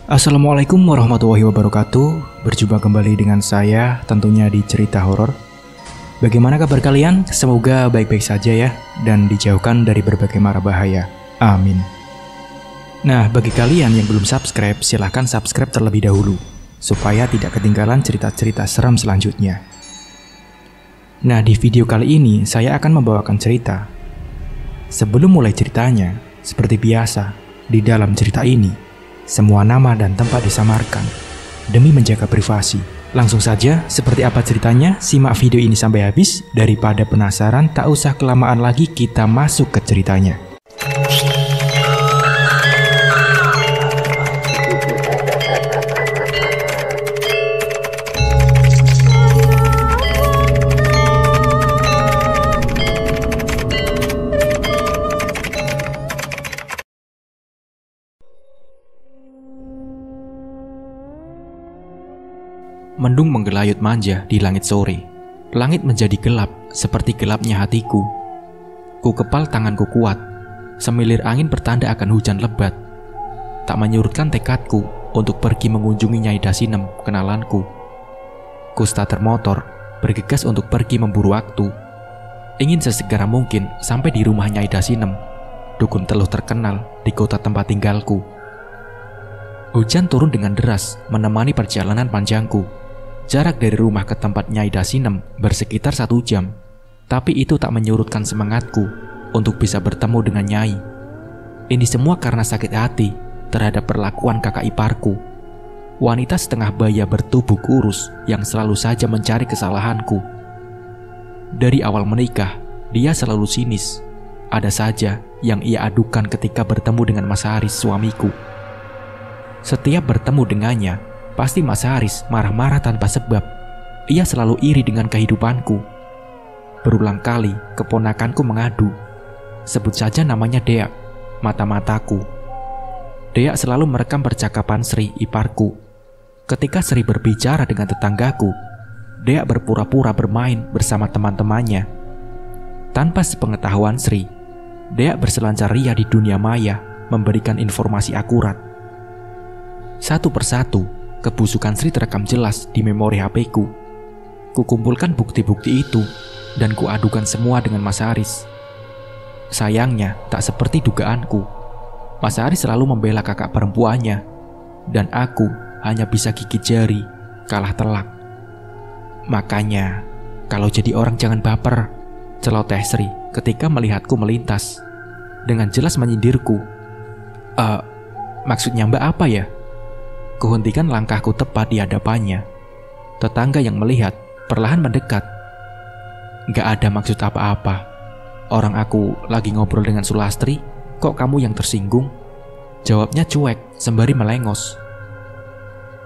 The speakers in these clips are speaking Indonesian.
Assalamualaikum warahmatullahi wabarakatuh. Berjumpa kembali dengan saya tentunya di cerita horor. Bagaimana kabar kalian? Semoga baik-baik saja ya, dan dijauhkan dari berbagai mara bahaya. Amin. Nah, bagi kalian yang belum subscribe, silahkan subscribe terlebih dahulu supaya tidak ketinggalan cerita-cerita seram selanjutnya. Nah, di video kali ini saya akan membawakan cerita. Sebelum mulai ceritanya, seperti biasa, di dalam cerita ini semua nama dan tempat disamarkan demi menjaga privasi. Langsung saja, seperti apa ceritanya? Simak video ini sampai habis. Daripada penasaran, tak usah kelamaan lagi, kita masuk ke ceritanya. Mendung menggelayut manja di langit sore. Langit menjadi gelap, seperti gelapnya hatiku. Ku kepal tanganku kuat. Semilir angin bertanda akan hujan lebat. Tak menyurutkan tekadku untuk pergi mengunjungi Nyai Dasinem, kenalanku. Ku starter motor, bergegas untuk pergi memburu waktu. Ingin sesegera mungkin sampai di rumah Nyai Dasinem, dukun teluh terkenal di kota tempat tinggalku. Hujan turun dengan deras menemani perjalanan panjangku. Jarak dari rumah ke tempat Nyai Dasinem bersekitar 1 jam, tapi itu tak menyurutkan semangatku untuk bisa bertemu dengan Nyai. Ini semua karena sakit hati terhadap perlakuan kakak iparku, wanita setengah baya bertubuh kurus yang selalu saja mencari kesalahanku. Dari awal menikah, dia selalu sinis. Ada saja yang ia adukan ketika bertemu dengan Mas Haris, suamiku. Setiap bertemu dengannya, pasti Mas Haris marah-marah tanpa sebab. Ia selalu iri dengan kehidupanku. Berulang kali keponakanku mengadu. Sebut saja namanya Deak, mata-mataku. Deak selalu merekam percakapan Sri, iparku. Ketika Sri berbicara dengan tetanggaku, Deak berpura-pura bermain bersama teman-temannya. Tanpa sepengetahuan Sri, Deak berselancar ria di dunia maya, memberikan informasi akurat. Satu persatu, kebusukan Sri terekam jelas di memori HP-ku. Kukumpulkan bukti-bukti itu dan kuadukan semua dengan Mas Haris. Sayangnya, tak seperti dugaanku. Mas Haris selalu membela kakak perempuannya, dan aku hanya bisa gigit jari, kalah telak. Makanya, kalau jadi orang jangan baper, celoteh Sri ketika melihatku melintas. Dengan jelas menyindirku. Maksudnya Mbak apa ya? Kuhentikan langkahku tepat di hadapannya. Tetangga yang melihat perlahan mendekat. Gak ada maksud apa-apa. Orang aku lagi ngobrol dengan Sulastri, kok kamu yang tersinggung? Jawabnya cuek sembari melengos.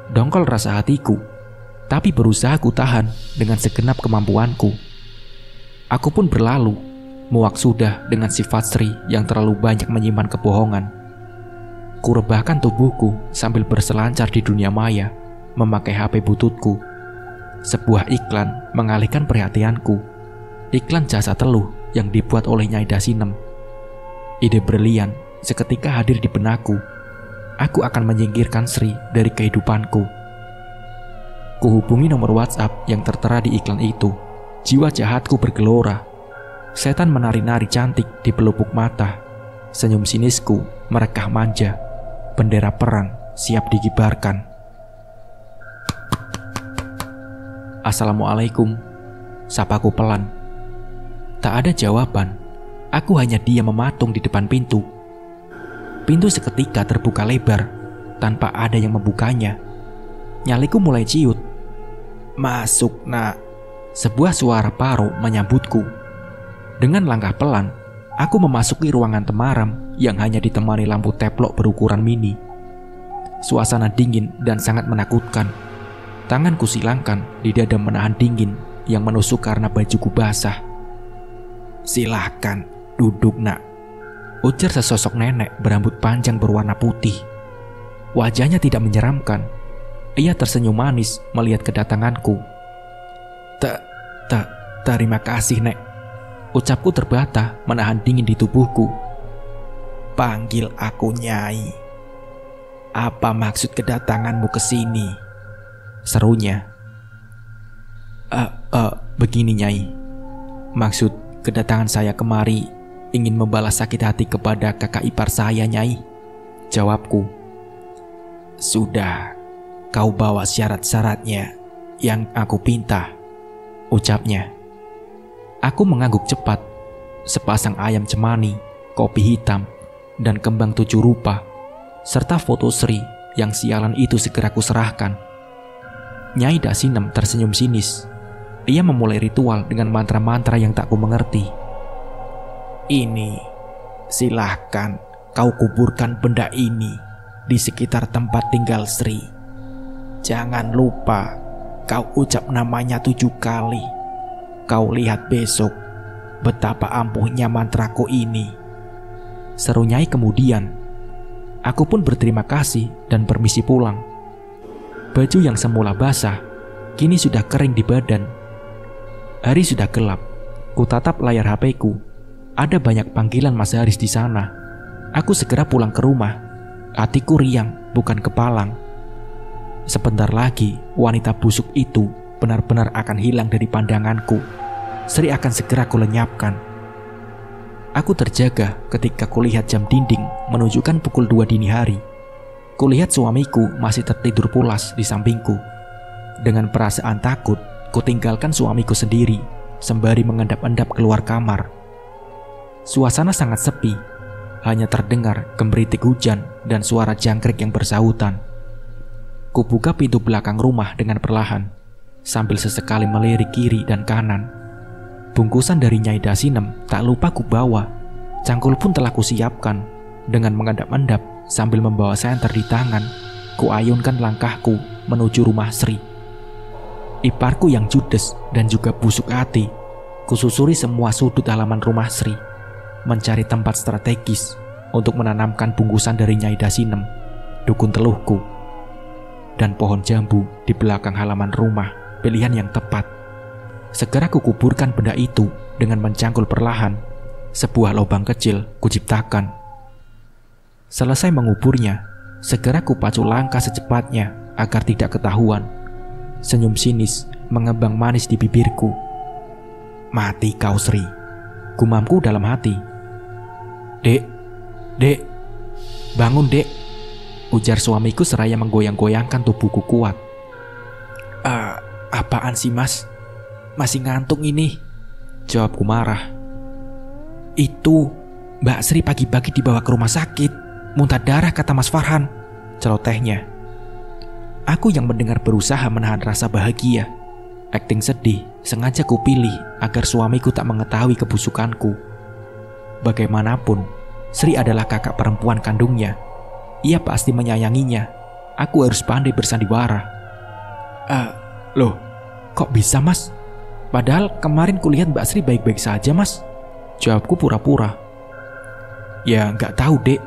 Dongkol rasa hatiku, tapi berusaha ku tahan dengan segenap kemampuanku. Aku pun berlalu, muak sudah dengan sifat Sri yang terlalu banyak menyimpan kebohongan. Kurebahkan tubuhku sambil berselancar di dunia maya, memakai HP bututku. Sebuah iklan mengalihkan perhatianku. Iklan jasa teluh yang dibuat oleh Nyai Dasinem. Ide brilian seketika hadir di benakku. Aku akan menyingkirkan Sri dari kehidupanku. Kuhubungi nomor WhatsApp yang tertera di iklan itu. Jiwa jahatku bergelora. Setan menari-nari cantik di pelupuk mata. Senyum sinisku merekah manja. Bendera perang siap dikibarkan. Assalamualaikum, sapaku pelan. Tak ada jawaban. Aku hanya diam mematung di depan pintu. Pintu seketika terbuka lebar tanpa ada yang membukanya. Nyaliku mulai ciut. Masuk, nak. Sebuah suara paro menyambutku. Dengan langkah pelan, aku memasuki ruangan temaram yang hanya ditemani lampu teplok berukuran mini. Suasana dingin dan sangat menakutkan. Tanganku silangkan di dada menahan dingin yang menusuk karena bajuku basah. Silahkan, duduk nak, ujar sesosok nenek berambut panjang berwarna putih. Wajahnya tidak menyeramkan. Ia tersenyum manis melihat kedatanganku. Terima kasih, Nek. Ucapku terbata menahan dingin di tubuhku. Panggil aku Nyai. Apa maksud kedatanganmu ke sini? Serunya. Begini Nyai. Maksud kedatangan saya kemari ingin membalas sakit hati kepada kakak ipar saya, Nyai. Jawabku. Sudah, kau bawa syarat-syaratnya yang aku pinta, ucapnya. Aku mengangguk cepat. Sepasang ayam cemani, kopi hitam, dan kembang 7 rupa, serta foto Sri yang sialan itu segera kuserahkan. Nyai Dasinem tersenyum sinis. Ia memulai ritual dengan mantra-mantra yang tak ku mengerti. Ini, silahkan kau kuburkan benda ini di sekitar tempat tinggal Sri. Jangan lupa kau ucap namanya 7 kali. Kau lihat besok betapa ampuhnya mantraku ini, seru Nyai kemudian. Aku pun berterima kasih dan permisi pulang. Baju yang semula basah kini sudah kering di badan. Hari sudah gelap. Ku tatap layar HP-ku. Ada banyak panggilan Mas Haris di sana. Aku segera pulang ke rumah. Hatiku riang, bukan kepalang. Sebentar lagi, wanita busuk itu benar-benar akan hilang dari pandanganku. Sri akan segera kulenyapkan. Aku terjaga ketika kulihat jam dinding menunjukkan pukul 2 dini hari. Kulihat suamiku masih tertidur pulas di sampingku. Dengan perasaan takut, kutinggalkan suamiku sendiri sembari mengendap-endap keluar kamar. Suasana sangat sepi, hanya terdengar gemberitik hujan dan suara jangkrik yang bersahutan. Kubuka pintu belakang rumah dengan perlahan, sambil sesekali melirik kiri dan kanan. Bungkusan dari Nyai Dasinem tak lupa kubawa. Cangkul pun telah kusiapkan. Dengan mengendap-endap sambil membawa senter di tangan, kuayunkan langkahku menuju rumah Sri. Iparku yang judes dan juga busuk hati, kususuri semua sudut halaman rumah Sri, mencari tempat strategis untuk menanamkan bungkusan dari Nyai Dasinem, dukun teluhku, dan pohon jambu di belakang halaman rumah, pilihan yang tepat. Segera kukuburkan benda itu dengan mencangkul perlahan. Sebuah lubang kecil kuciptakan. Selesai menguburnya, segera kupacu langkah secepatnya agar tidak ketahuan. Senyum sinis mengembang manis di bibirku. Mati kau Sri, gumamku dalam hati. Dek, bangun dek, ujar suamiku seraya menggoyang-goyangkan tubuhku kuat. Apaan sih mas? Masih ngantuk ini, jawabku marah. Itu Mbak Sri pagi-pagi dibawa ke rumah sakit, muntah darah kata Mas Farhan, celotehnya. Aku yang mendengar berusaha menahan rasa bahagia. Akting sedih sengaja kupilih agar suamiku tak mengetahui kebusukanku. Bagaimanapun, Sri adalah kakak perempuan kandungnya. Ia pasti menyayanginya. Aku harus pandai bersandiwara. Loh, kok bisa mas? Padahal kemarin kulihat Mbak Sri baik-baik saja mas, jawabku pura-pura. Ya nggak tahu dek,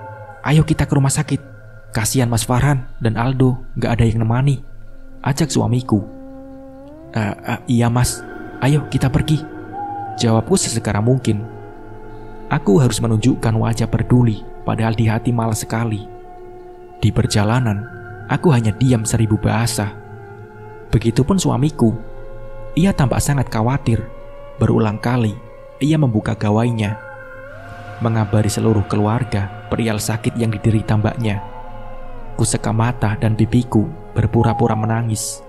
ayo kita ke rumah sakit. Kasihan Mas Farhan dan Aldo gak ada yang nemani, ajak suamiku. Iya mas, ayo kita pergi, jawabku sesegera mungkin. Aku harus menunjukkan wajah peduli, padahal di hati malas sekali. Di perjalanan, aku hanya diam 1000 bahasa. Begitupun suamiku. Ia tampak sangat khawatir. Berulang kali, ia membuka gawainya, mengabari seluruh keluarga perihal sakit yang diderita mbaknya. Kuseka mata dan pipiku berpura-pura menangis.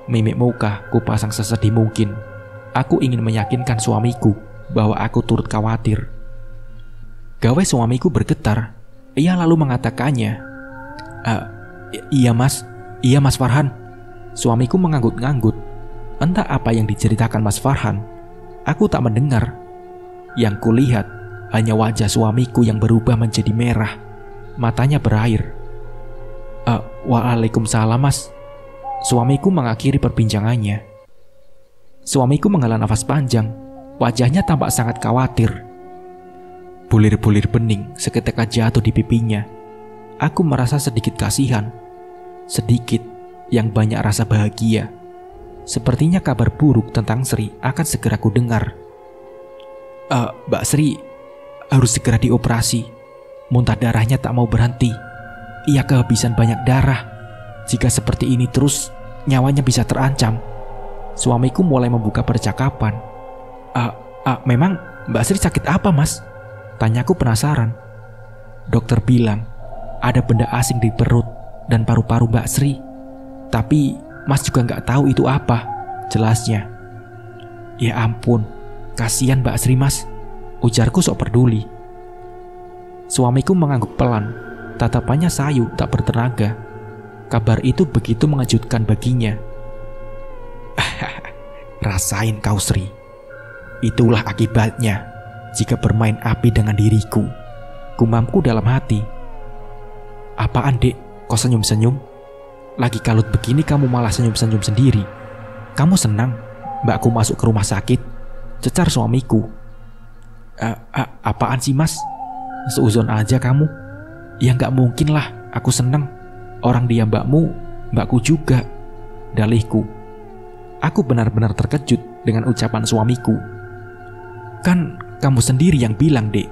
Mimik muka kupasang sesedih mungkin. Aku ingin meyakinkan suamiku bahwa aku turut khawatir. Gawai suamiku bergetar. Ia lalu mengatakannya. Iya mas Farhan. Suamiku mengangguk-ngangguk. Entah apa yang diceritakan Mas Farhan. Aku tak mendengar. Yang kulihat hanya wajah suamiku yang berubah menjadi merah. Matanya berair. Waalaikumsalam mas. Suamiku mengakhiri perbincangannya. Suamiku menghela nafas panjang. Wajahnya tampak sangat khawatir. Bulir-bulir bening seketika jatuh di pipinya. Aku merasa sedikit kasihan. Sedikit yang banyak rasa bahagia. Sepertinya kabar buruk tentang Sri akan segera kudengar. Mbak Sri harus segera dioperasi. Muntah darahnya tak mau berhenti. ia kehabisan banyak darah. Jika seperti ini terus, nyawanya bisa terancam. Suamiku mulai membuka percakapan. Memang Mbak Sri sakit apa, Mas? Tanyaku penasaran. Dokter bilang ada benda asing di perut dan paru-paru Mbak Sri. Tapi Mas juga nggak tahu itu apa, jelasnya. Ya ampun, kasihan Mbak Sri, Mas, ujarku sok peduli. Suamiku mengangguk pelan, tatapannya sayu tak bertenaga. Kabar itu begitu mengejutkan baginya. Rasain kau, Sri. Itulah akibatnya jika bermain api dengan diriku, gumamku dalam hati. Apaan, Dek? Kok senyum-senyum? Lagi kalut begini kamu malah senyum-senyum sendiri. Kamu senang mbakku masuk ke rumah sakit? Cecar suamiku. Apaan sih, Mas? Seuzon aja kamu. Ya nggak mungkin lah aku senang. Orang dia mbakku juga, dalihku. Aku benar-benar terkejut dengan ucapan suamiku. Kan kamu sendiri yang bilang, Dek,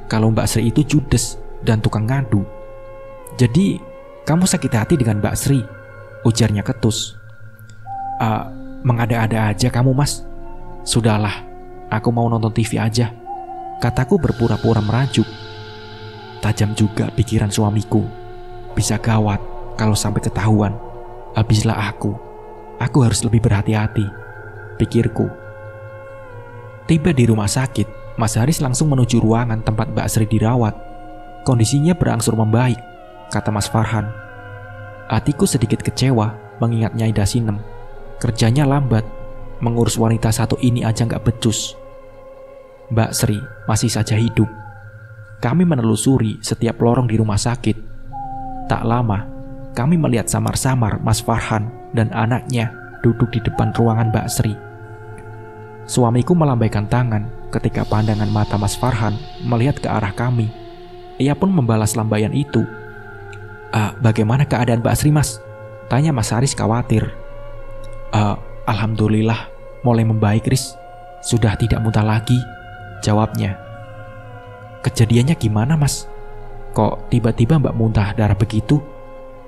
kalau Mbak Sri itu judes dan tukang ngadu. Jadi kamu sakit hati dengan Mbak Sri, ujarnya ketus. Mengada-ada aja kamu, Mas. Sudahlah, aku mau nonton TV aja, kataku berpura-pura merajuk. Tajam juga pikiran suamiku. Bisa gawat kalau sampai ketahuan. Habislah aku. Aku harus lebih berhati-hati, pikirku. Tiba di rumah sakit, Mas Haris langsung menuju ruangan tempat Mbak Sri dirawat. Kondisinya berangsur membaik, kata Mas Farhan. Hatiku sedikit kecewa mengingat Nyai Dasinem. Kerjanya lambat, mengurus wanita satu ini aja nggak becus. Mbak Sri masih saja hidup. Kami menelusuri setiap lorong di rumah sakit. Tak lama, kami melihat samar-samar Mas Farhan dan anaknya duduk di depan ruangan Mbak Sri. Suamiku melambaikan tangan ketika pandangan mata Mas Farhan melihat ke arah kami. Ia pun membalas lambaian itu. Bagaimana keadaan Mbak Sri, Mas? Tanya Mas Haris khawatir. Alhamdulillah, mulai membaik, Riz. Sudah tidak muntah lagi, jawabnya. Kejadiannya gimana, Mas? Kok tiba-tiba Mbak muntah darah begitu?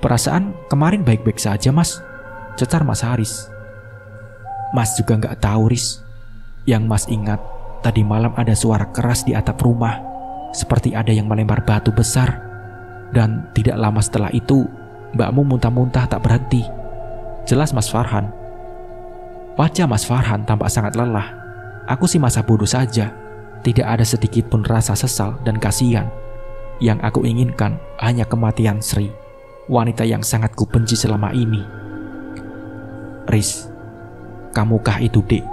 Perasaan kemarin baik-baik saja, Mas, cecar Mas Haris. Mas juga nggak tahu, Riz. Yang Mas ingat, tadi malam ada suara keras di atap rumah, seperti ada yang melempar batu besar. Dan tidak lama setelah itu, mbakmu muntah-muntah tak berhenti, jelas Mas Farhan. Wajah Mas Farhan tampak sangat lelah. Aku sih masa bodoh saja. Tidak ada sedikit pun rasa sesal dan kasihan. Yang aku inginkan hanya kematian Sri, wanita yang sangat kubenci selama ini. Riz, kamukah itu, Dek?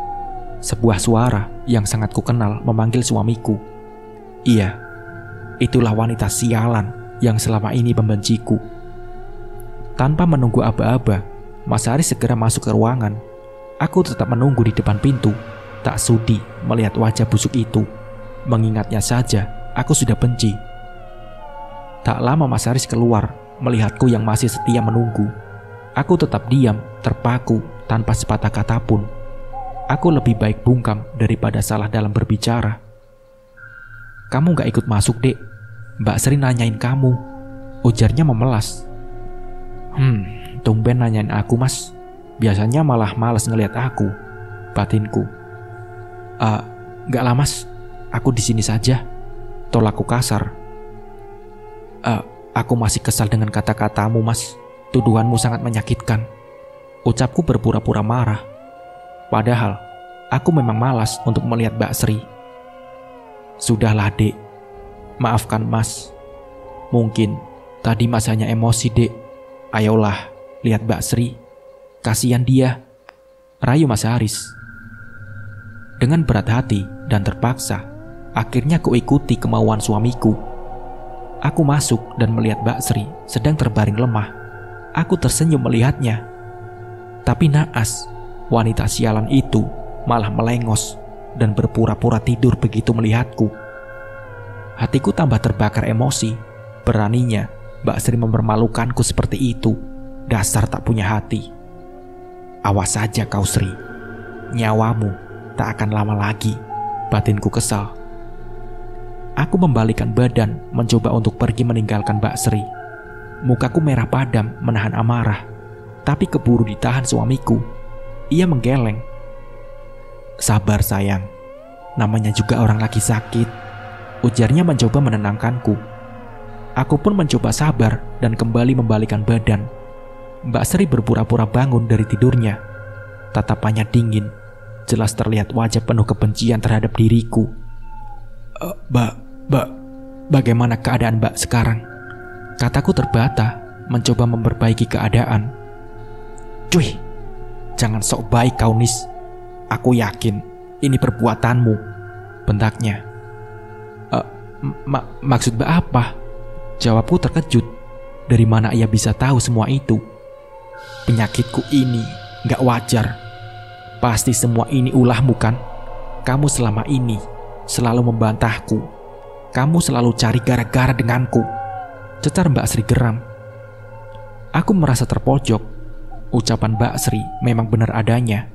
Sebuah suara yang sangat kukenal memanggil suamiku. Iya, itulah wanita sialan yang selama ini membenciku. Tanpa menunggu aba-aba, Mas Haris segera masuk ke ruangan. Aku tetap menunggu di depan pintu, tak sudi melihat wajah busuk itu. Mengingatnya saja, aku sudah benci. Tak lama Mas Haris keluar, melihatku yang masih setia menunggu. Aku tetap diam, terpaku, tanpa sepatah kata pun. Aku lebih baik bungkam daripada salah dalam berbicara. Kamu gak ikut masuk, Dek. Mbak Sri nanyain kamu, ujarnya memelas. Tumben nanyain aku, Mas. Biasanya malah malas ngelihat aku, batinku. Gak lah, Mas. Aku di sini saja, tolakku kasar. Aku masih kesal dengan kata-katamu, Mas. Tuduhanmu sangat menyakitkan, ucapku berpura-pura marah. Padahal aku memang malas untuk melihat Mbak Sri. Sudahlah, Dek. Maafkan Mas. Mungkin tadi Mas hanya emosi, Dek. Ayolah, lihat Mbak Sri. Kasihan dia, rayu Mas Haris. Dengan berat hati dan terpaksa, akhirnya kuikuti kemauan suamiku. Aku masuk dan melihat Mbak Sri sedang terbaring lemah. Aku tersenyum melihatnya. Tapi naas, wanita sialan itu malah melengos dan berpura-pura tidur begitu melihatku. Hatiku tambah terbakar emosi. Beraninya Mbak Sri mempermalukanku seperti itu. Dasar tak punya hati. Awas saja kau, Sri. Nyawamu tak akan lama lagi, batinku kesal. Aku membalikkan badan mencoba untuk pergi meninggalkan Mbak Sri. Mukaku merah padam menahan amarah, tapi keburu ditahan suamiku. Ia menggeleng. "Sabar sayang, namanya juga orang lagi sakit," ujarnya mencoba menenangkanku. Aku pun mencoba sabar dan kembali membalikan badan. Mbak Sri berpura-pura bangun dari tidurnya. Tatapannya dingin, jelas terlihat wajah penuh kebencian terhadap diriku. Bagaimana keadaan Mbak sekarang?" Kataku terbata, mencoba memperbaiki keadaan. "Cuy, jangan sok baik kau, Nis. Aku yakin ini perbuatanmu," bentaknya. Maksud Mbak apa?" Jawabku terkejut. Dari mana ia bisa tahu semua itu? "Penyakitku ini gak wajar. Pasti semua ini ulahmu kan? Kamu selama ini selalu membantahku. Kamu selalu cari gara-gara denganku," cecar Mbak Sri geram. Aku merasa terpojok. Ucapan Mbak Sri memang benar adanya.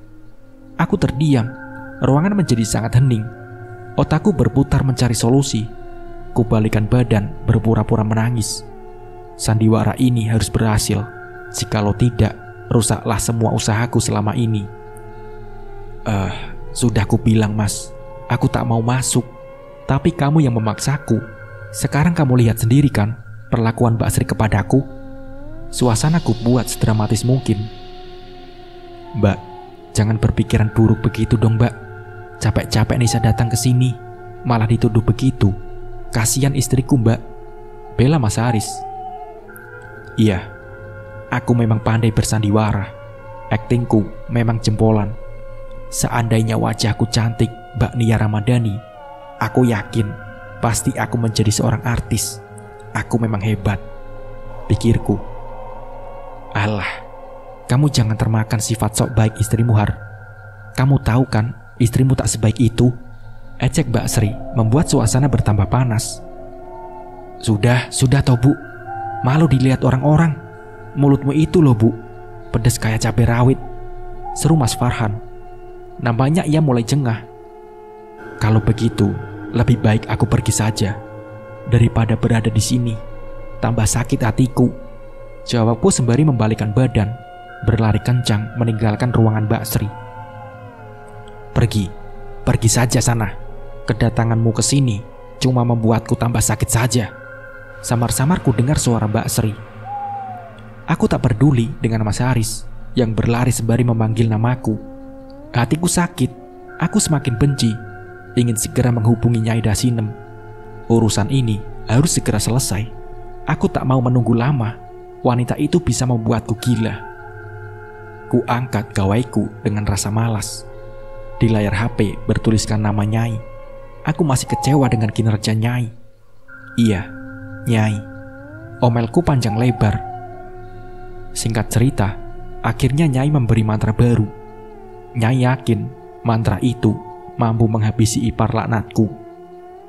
Aku terdiam. Ruangan menjadi sangat hening. Otakku berputar mencari solusi. Kubalikan badan berpura-pura menangis. Sandiwara ini harus berhasil. Jikalau tidak, rusaklah semua usahaku selama ini. Sudah kubilang mas, aku tak mau masuk. Tapi kamu yang memaksaku. Sekarang kamu lihat sendiri kan perlakuan Mbak Sri kepadaku. Suasana ku buat sedramatis mungkin. "Mbak, jangan berpikiran buruk begitu dong Mbak. Capek-capek Nisa datang ke sini, malah dituduh begitu. Kasihan istriku Mbak," bela Mas Haris. "Iya, aku memang pandai bersandiwara. Aktingku memang jempolan. Seandainya wajahku cantik Mbak Nia Ramadhani, aku yakin pasti aku menjadi seorang artis. Aku memang hebat," pikirku. "Alah, kamu jangan termakan sifat sok baik istrimu Har. Kamu tahu kan istrimu tak sebaik itu," ejek Mbak Sri membuat suasana bertambah panas. Sudah toh Bu. Malu dilihat orang-orang. Mulutmu itu loh Bu, pedas kayak cabai rawit," seru Mas Farhan. Nampaknya ia mulai jengah. "Kalau begitu, lebih baik aku pergi saja. Daripada berada di sini, tambah sakit hatiku," jawabku sembari membalikkan badan, berlari kencang meninggalkan ruangan Mbak Sri. Pergi saja sana. Kedatanganmu ke sini cuma membuatku tambah sakit saja," samar-samar ku dengar suara Mbak Sri. Aku tak peduli dengan Mas Haris yang berlari sembari memanggil namaku. Hatiku sakit, aku semakin benci, ingin segera menghubungi Nyai Dasinem. Urusan ini harus segera selesai. Aku tak mau menunggu lama. Wanita itu bisa membuatku gila. Ku angkat gawaiku dengan rasa malas. Di layar HP bertuliskan nama Nyai. Aku masih kecewa dengan kinerja Nyai. "Iya, Nyai." Omelku panjang lebar. Singkat cerita, akhirnya Nyai memberi mantra baru. Nyai yakin mantra itu mampu menghabisi ipar laknatku.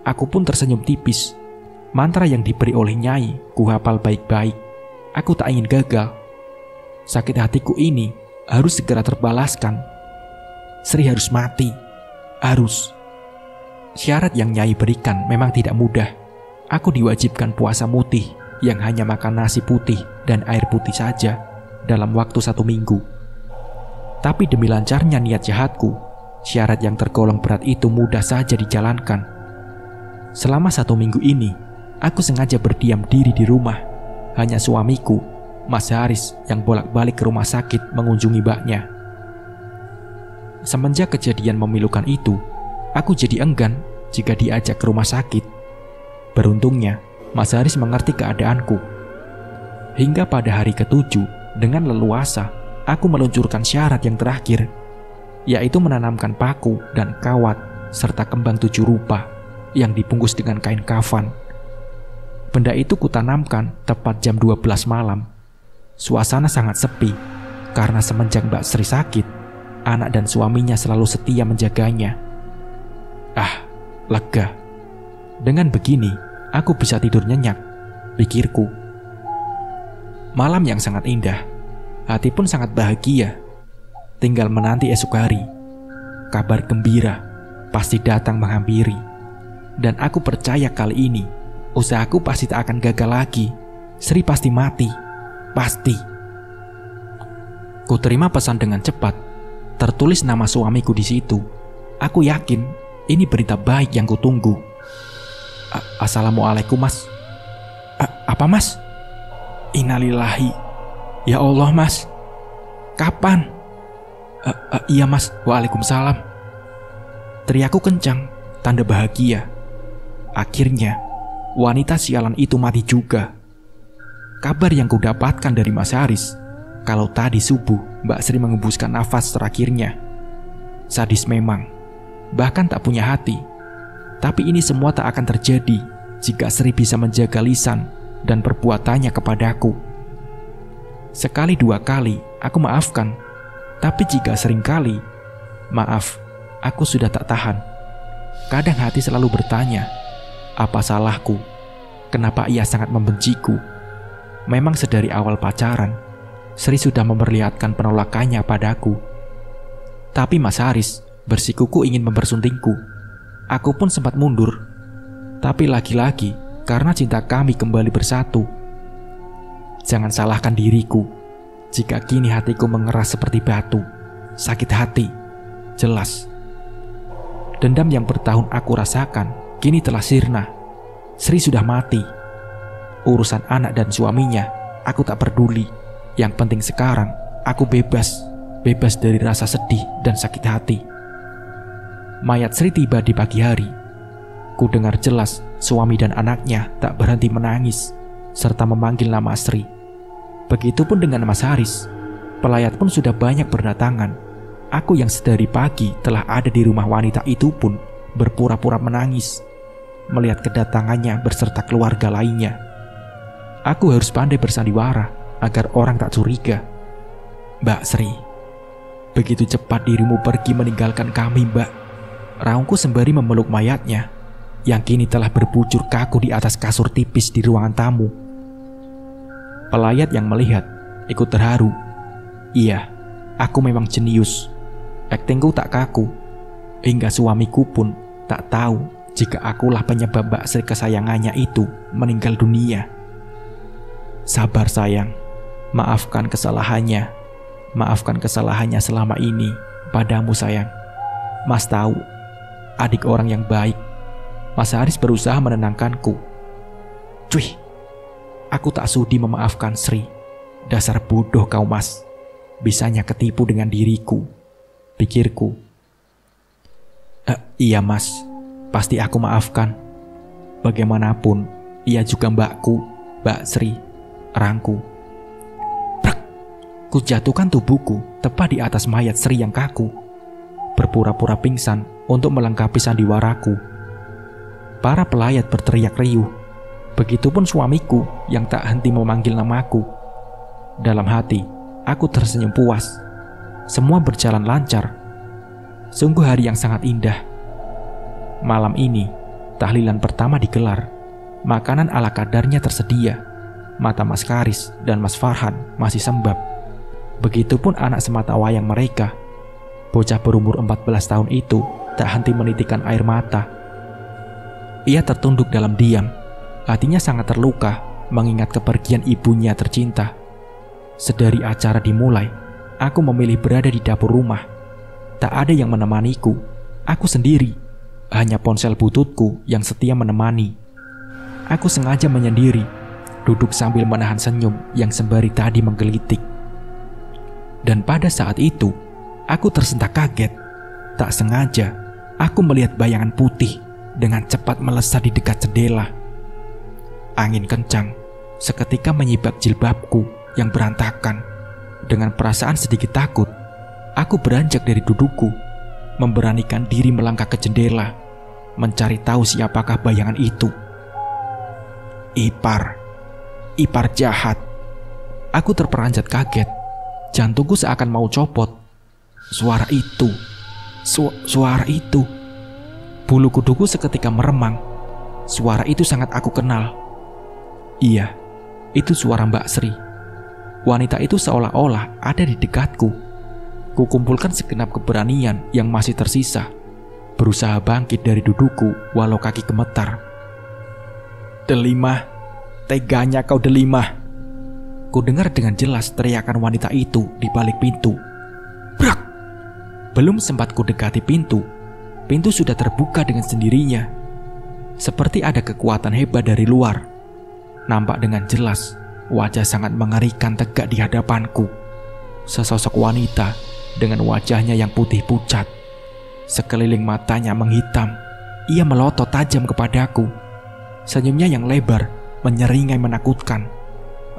Aku pun tersenyum tipis. Mantra yang diberi oleh Nyai ku hafal baik-baik. Aku tak ingin gagal. Sakit hatiku ini harus segera terbalaskan. Sri harus mati. Harus. Syarat yang Nyai berikan memang tidak mudah. Aku diwajibkan puasa mutih yang hanya makan nasi putih dan air putih saja dalam waktu 1 minggu. Tapi demi lancarnya niat jahatku, syarat yang tergolong berat itu mudah saja dijalankan. Selama 1 minggu ini, aku sengaja berdiam diri di rumah. Hanya suamiku, Mas Haris, yang bolak-balik ke rumah sakit mengunjungi mbaknya. Semenjak kejadian memilukan itu, aku jadi enggan jika diajak ke rumah sakit. Beruntungnya, Mas Haris mengerti keadaanku. Hingga pada hari ke-7, dengan leluasa, aku meluncurkan syarat yang terakhir, yaitu menanamkan paku dan kawat serta kembang 7 rupa yang dibungkus dengan kain kafan. Benda itu kutanamkan tepat jam 12 malam. Suasana sangat sepi, karena semenjak Mbak Sri sakit, anak dan suaminya selalu setia menjaganya. Lega. Dengan begini, aku bisa tidur nyenyak, pikirku. Malam yang sangat indah, hati pun sangat bahagia. Tinggal menanti esok hari. Kabar gembira pasti datang menghampiri. Dan aku percaya kali ini, usahaku pasti tak akan gagal lagi. Sri pasti mati. Pasti. Ku terima pesan dengan cepat. Tertulis nama suamiku di situ. Aku yakin ini berita baik yang kutunggu. Assalamualaikum, Mas. Apa, Mas? Innalillahi. Ya Allah, Mas. Kapan? Iya, Mas. Waalaikumsalam. Teriakku kencang, tanda bahagia. Akhirnya, wanita sialan itu mati juga. Kabar yang kudapatkan dari Mas Haris, kalau tadi subuh Mbak Sri mengembuskan nafas terakhirnya. Sadis memang, bahkan tak punya hati. Tapi ini semua tak akan terjadi jika Sri bisa menjaga lisan dan perbuatannya kepadaku. Sekali dua kali aku maafkan, tapi jika seringkali, maaf, aku sudah tak tahan. Kadang hati selalu bertanya, apa salahku? Kenapa ia sangat membenciku? Memang sedari awal pacaran, Sri sudah memperlihatkan penolakannya padaku. Tapi Mas Haris bersikuku ingin mempersuntingku. Aku pun sempat mundur. Tapi lagi-lagi karena cinta kami kembali bersatu. Jangan salahkan diriku jika kini hatiku mengeras seperti batu. Sakit hati, jelas. Dendam yang bertahun aku rasakan kini telah sirna. Sri sudah mati. Urusan anak dan suaminya aku tak peduli. Yang penting sekarang aku bebas dari rasa sedih dan sakit hati. Mayat Sri tiba di pagi hari. Ku dengar jelas suami dan anaknya tak berhenti menangis serta memanggil nama Sri. Begitupun dengan Mas Haris. Pelayat pun sudah banyak berdatangan. Aku yang sedari pagi telah ada di rumah wanita itu pun berpura-pura menangis melihat kedatangannya berserta keluarga lainnya. Aku harus pandai bersandiwara agar orang tak curiga. Mbak Sri, begitu cepat dirimu pergi meninggalkan kami, Mbak. Raungku sembari memeluk mayatnya yang kini telah berbujur kaku di atas kasur tipis di ruangan tamu. Pelayat yang melihat ikut terharu. Iya, aku memang jenius. Aktingku tak kaku. Hingga suamiku pun tak tahu jika akulah penyebab Mbak Sri kesayangannya itu meninggal dunia. Sabar sayang, maafkan kesalahannya. Maafkan kesalahannya selama ini padamu sayang. Mas tahu, adik orang yang baik. Mas Haris berusaha menenangkanku. Cuy, aku tak sudi memaafkan Sri. Dasar bodoh kau, Mas. Bisanya ketipu dengan diriku, pikirku. Iya Mas, pasti aku maafkan. Bagaimanapun, ia juga mbakku, Mbak Sri, rangku. Prak! Ku jatuhkan tubuhku tepat di atas mayat Sri yang kaku, berpura-pura pingsan untuk melengkapi sandiwaraku. Para pelayat berteriak riuh. Begitupun suamiku yang tak henti memanggil namaku. Dalam hati, aku tersenyum puas. Semua berjalan lancar. Sungguh hari yang sangat indah. Malam ini, tahlilan pertama digelar. Makanan ala kadarnya tersedia. Mata Mas Haris dan Mas Farhan masih sembab. Begitupun anak sematawayang mereka. Bocah berumur 14 tahun itu tak henti menitikkan air mata. Ia tertunduk dalam diam. Hatinya sangat terluka mengingat kepergian ibunya tercinta. Sedari acara dimulai, aku memilih berada di dapur rumah. Tak ada yang menemaniku. Aku sendiri. Hanya ponsel bututku yang setia menemani. Aku sengaja menyendiri, duduk sambil menahan senyum yang sembari tadi menggelitik. Dan pada saat itu, aku tersentak kaget. Tak sengaja, aku melihat bayangan putih dengan cepat melesat di dekat jendela. Angin kencang seketika menyibak jilbabku yang berantakan. Dengan perasaan sedikit takut, aku beranjak dari dudukku, memberanikan diri melangkah ke jendela, mencari tahu siapakah bayangan itu. Ipar jahat. Aku terperanjat kaget. Jantungku seakan mau copot. Suara itu. Suara itu. Bulu kuduku seketika meremang. Suara itu sangat aku kenal. Iya, itu suara Mbak Sri. Wanita itu seolah-olah ada di dekatku. Kukumpulkan segenap keberanian yang masih tersisa, berusaha bangkit dari dudukku walau kaki gemetar. Delimah, Teganya kau Delimah. Ku dengar dengan jelas teriakan wanita itu di balik pintu. Brak! Belum sempat ku dekati pintu, pintu sudah terbuka dengan sendirinya. Seperti ada kekuatan hebat dari luar. Nampak dengan jelas, wajah sangat mengerikan tegak di hadapanku. Sesosok wanita dengan wajahnya yang putih pucat. Sekeliling matanya menghitam. Ia melotot tajam kepadaku. Senyumnya yang lebar menyeringai menakutkan.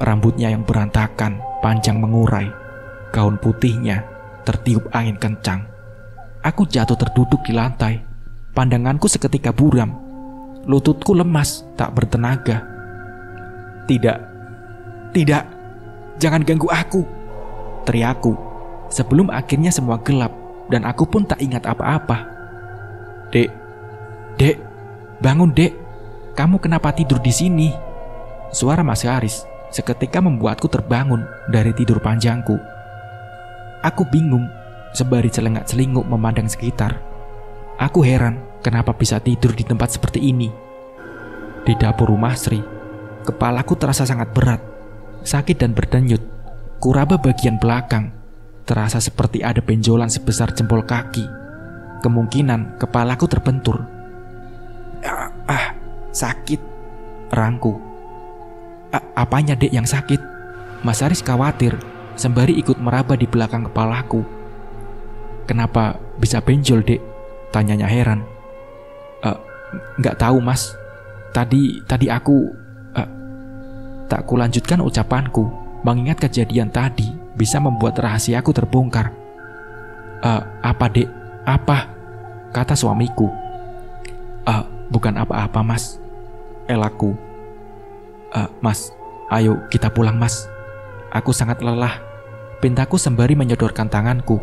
Rambutnya yang berantakan, panjang mengurai. Gaun putihnya tertiup angin kencang. Aku jatuh terduduk di lantai. Pandanganku seketika buram. Lututku lemas, tak bertenaga. Tidak, jangan ganggu aku, teriakku. Sebelum akhirnya semua gelap dan aku pun tak ingat apa-apa. Dek, bangun dek. Kamu kenapa tidur di sini? Suara Mas Haris seketika membuatku terbangun dari tidur panjangku. Aku bingung, sembari celengak-celinguk memandang sekitar. Aku heran kenapa bisa tidur di tempat seperti ini. Di dapur rumah Sri, kepalaku terasa sangat berat, sakit dan berdenyut. Kuraba bagian belakang, terasa seperti ada benjolan sebesar jempol kaki. Kemungkinan kepalaku terbentur. Sakit, rangku. Apanya dek yang sakit? Mas Haris khawatir, sembari ikut meraba di belakang kepalaku. Kenapa bisa benjol dek? Tanyanya heran. Nggak tahu mas. Tadi aku tak kulanjutkan ucapanku, mengingat kejadian tadi bisa membuat rahasiaku terbongkar. Apa dek? Apa? Kata suamiku. Bukan apa-apa mas, elaku. Mas, ayo kita pulang mas. Aku sangat lelah, pintaku sembari menyodorkan tanganku.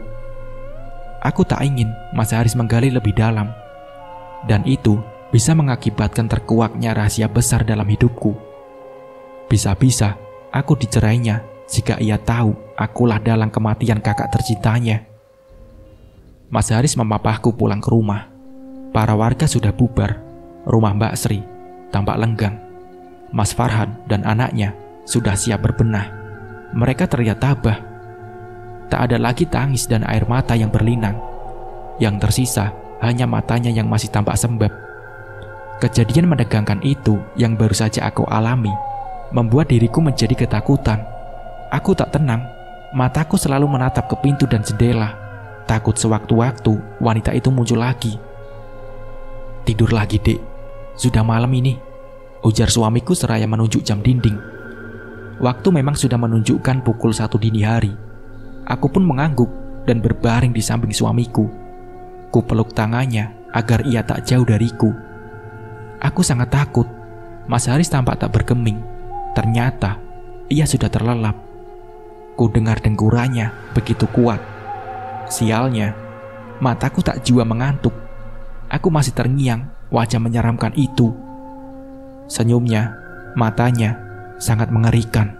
Aku tak ingin Mas Haris menggali lebih dalam, dan itu bisa mengakibatkan terkuaknya rahasia besar dalam hidupku. Bisa-bisa aku dicerainya jika ia tahu akulah dalang kematian kakak tercintanya. Mas Haris memapahku pulang ke rumah. Para warga sudah bubar. Rumah Mbak Sri tampak lenggang. Mas Farhan dan anaknya sudah siap berbenah. Mereka terlihat tabah. Tak ada lagi tangis dan air mata yang berlinang. Yang tersisa hanya matanya yang masih tampak sembab. Kejadian menegangkan itu yang baru saja aku alami membuat diriku menjadi ketakutan. Aku tak tenang. Mataku selalu menatap ke pintu dan jendela, takut sewaktu-waktu wanita itu muncul lagi. Tidur lagi dek, sudah malam ini, ujar suamiku seraya menunjuk jam dinding. Waktu memang sudah menunjukkan pukul 1 dini hari. Aku pun mengangguk dan berbaring di samping suamiku. Ku peluk tangannya agar ia tak jauh dariku. Aku sangat takut. Mas Haris tampak tak bergeming. Ternyata ia sudah terlelap. Ku dengar dengkurannya begitu kuat. Sialnya, mataku tak jua mengantuk. Aku masih terngiang wajah menyeramkan itu. Senyumnya, matanya sangat mengerikan.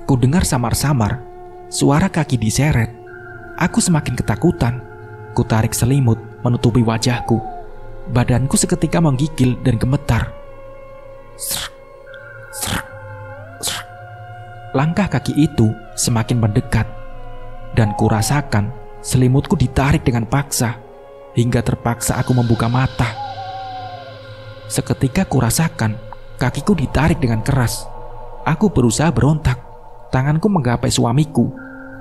Ku dengar samar-samar suara kaki diseret. Aku semakin ketakutan. Ku tarik selimut menutupi wajahku. Badanku seketika menggigil dan gemetar. Langkah kaki itu semakin mendekat, dan ku rasakan selimutku ditarik dengan paksa, hingga terpaksa aku membuka mata. Seketika ku rasakan kakiku ditarik dengan keras. Aku berusaha berontak. Tanganku menggapai suamiku,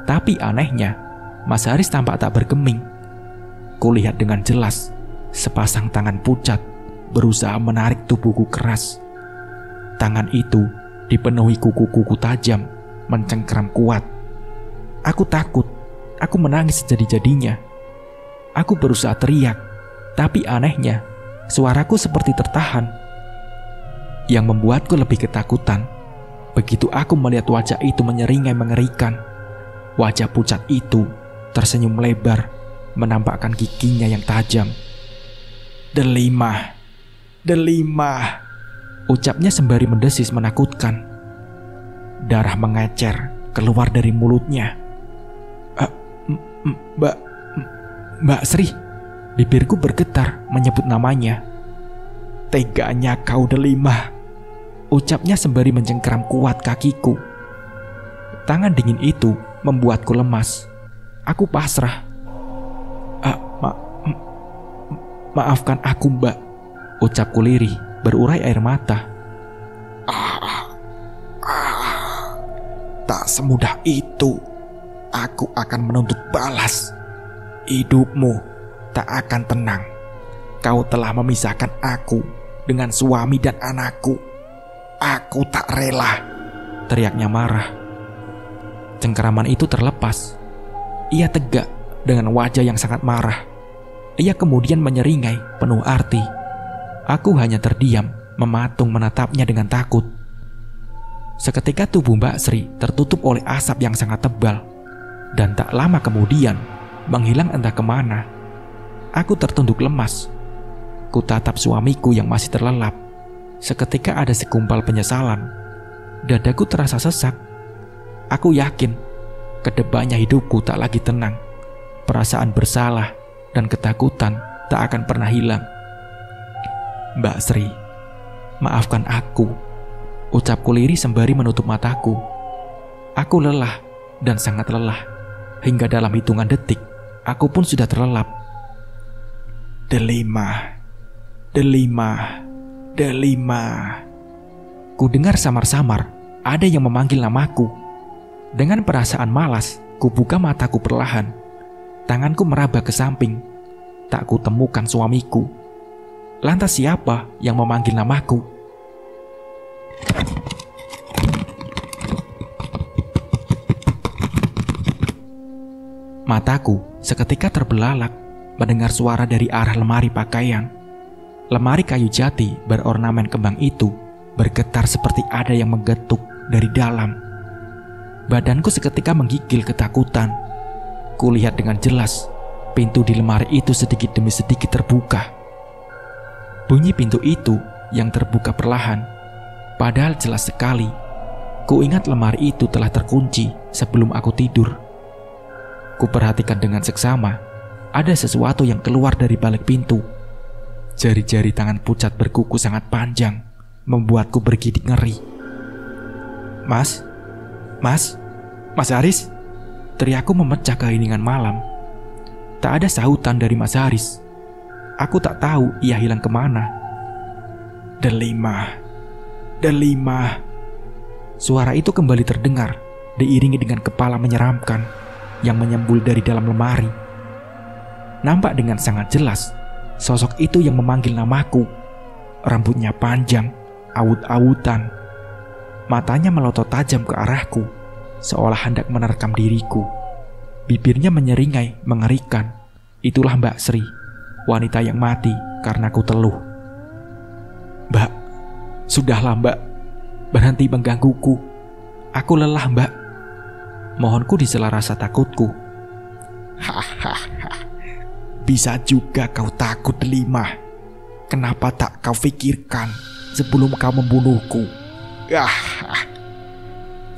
tapi anehnya Mas Haris tampak tak bergeming. Kulihat dengan jelas sepasang tangan pucat berusaha menarik tubuhku keras. Tangan itu dipenuhi kuku-kuku tajam, mencengkeram kuat. Aku takut. Aku menangis sejadi-jadinya. Aku berusaha teriak, tapi anehnya suaraku seperti tertahan. Yang membuatku lebih ketakutan, begitu aku melihat wajah itu menyeringai mengerikan. Wajah pucat itu tersenyum lebar, menampakkan giginya yang tajam. Delimah, Delimah, ucapnya sembari mendesis menakutkan. Darah mengecer keluar dari mulutnya. Mbak Sri, bibirku bergetar menyebut namanya. Teganya kau Delima, ucapnya sembari mencengkeram kuat kakiku. Tangan dingin itu membuatku lemas. Aku pasrah. Maafkan aku, Mbak, ucapku lirih, berurai air mata. Tak semudah itu. Aku akan menuntut balas. Hidupmu tak akan tenang. Kau telah memisahkan aku dengan suami dan anakku. Aku tak rela, teriaknya marah. Cengkeraman itu terlepas. Ia tegak dengan wajah yang sangat marah. Ia kemudian menyeringai penuh arti. Aku hanya terdiam, mematung menatapnya dengan takut. Seketika tubuh Mbak Sri tertutup oleh asap yang sangat tebal. Dan tak lama kemudian, menghilang entah kemana. Aku tertunduk lemas. Ku tatap suamiku yang masih terlelap. Seketika ada segumpal penyesalan. Dadaku terasa sesak. Aku yakin kedepannya hidupku tak lagi tenang. Perasaan bersalah dan ketakutan tak akan pernah hilang. Mbak Sri, maafkan aku, ucapku lirih sembari menutup mataku. Aku lelah dan sangat lelah. Hingga dalam hitungan detik, aku pun sudah terlelap. Delima, Delima, Delima. Ku dengar samar-samar ada yang memanggil namaku. Dengan perasaan malas, ku buka mataku perlahan. Tanganku meraba ke samping. Tak ku temukan suamiku. Lantas siapa yang memanggil namaku? Mataku seketika terbelalak mendengar suara dari arah lemari pakaian. Lemari kayu jati berornamen kembang itu bergetar seperti ada yang menggetuk dari dalam. Badanku seketika menggigil ketakutan. Kulihat dengan jelas pintu di lemari itu sedikit demi sedikit terbuka. Bunyi pintu itu yang terbuka perlahan. Padahal jelas sekali, ku ingat lemari itu telah terkunci sebelum aku tidur. Ku perhatikan dengan seksama, ada sesuatu yang keluar dari balik pintu. Jari-jari tangan pucat berkuku sangat panjang, membuatku bergidik ngeri. Mas Haris, teriakku memecah keheningan malam. Tak ada sahutan dari Mas Haris. Aku tak tahu ia hilang kemana. Delima. Suara itu kembali terdengar, diiringi dengan kepala menyeramkan yang menyembul dari dalam lemari. Nampak dengan sangat jelas, sosok itu yang memanggil namaku. Rambutnya panjang, awut-awutan. Matanya melotot tajam ke arahku, seolah hendak menerkam diriku. Bibirnya menyeringai, mengerikan. Itulah Mbak Sri, wanita yang mati karena ku teluh. Mbak, sudahlah Mbak, berhenti menggangguku. Aku lelah Mbak. Mohonku di sela rasa takutku. Hahaha, bisa juga kau takut Delima. Kenapa tak kau pikirkan sebelum kau membunuhku?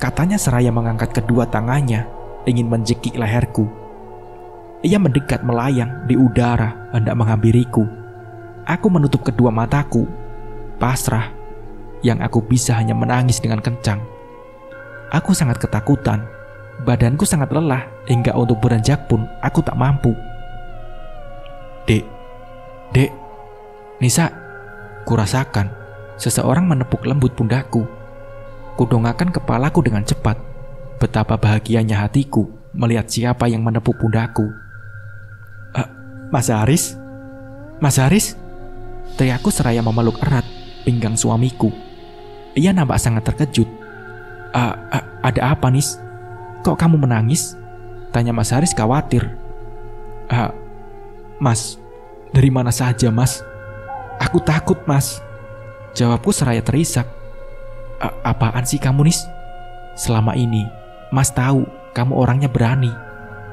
Katanya seraya mengangkat kedua tangannya, ingin menjekik leherku. Ia mendekat melayang di udara, hendak menghampiriku. Aku menutup kedua mataku, pasrah. Yang aku bisa hanya menangis dengan kencang. Aku sangat ketakutan. Badanku sangat lelah, hingga untuk beranjak pun aku tak mampu. Dek, Nisa, kurasakan seseorang menepuk lembut pundakku. Kudongakkan kepalaku dengan cepat. Betapa bahagianya hatiku melihat siapa yang menepuk pundakku. Mas Haris, teriakku seraya memeluk erat pinggang suamiku. Ia nampak sangat terkejut. Ada apa, Nis? Kok kamu menangis? Tanya Mas Haris khawatir. Mas, dari mana saja, Mas? Aku takut, Mas. Jawabku seraya terisak. Apaan sih kamu, Nis? Selama ini, Mas tahu kamu orangnya berani,